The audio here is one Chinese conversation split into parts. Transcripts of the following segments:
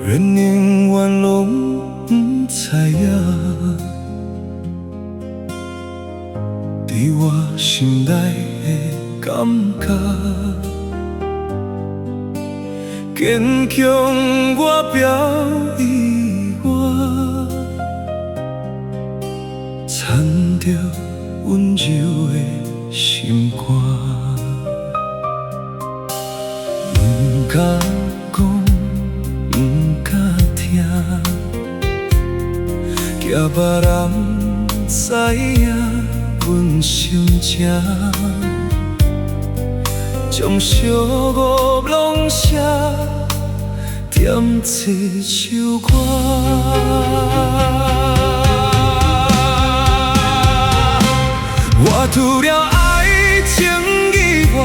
愿永远拢不知影，伫我心内的感觉，坚强我表意外，牵着温柔的心肝，不敢讲，不敢听，惊别人知影阮心情，将寂寞拢写点一首歌。我除了爱情以外，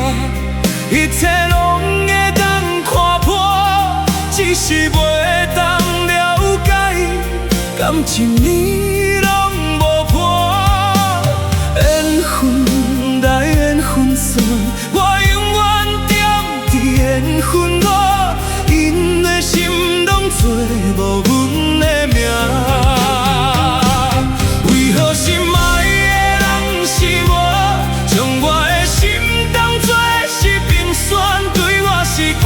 一切拢会当看破，只是袂当了解，感情你拢无破。缘分来缘分散，我永远踮伫缘分外，因的心拢做无阮的命。为何心爱的人是我，将我的心当作是冰山，对我是苦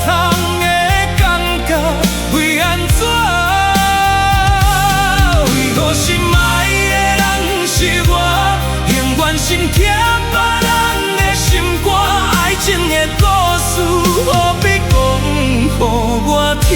痛的感觉，为安怎？为何心爱的人是我，永远心疼别人的心肝，爱情的故事何必讲予我听？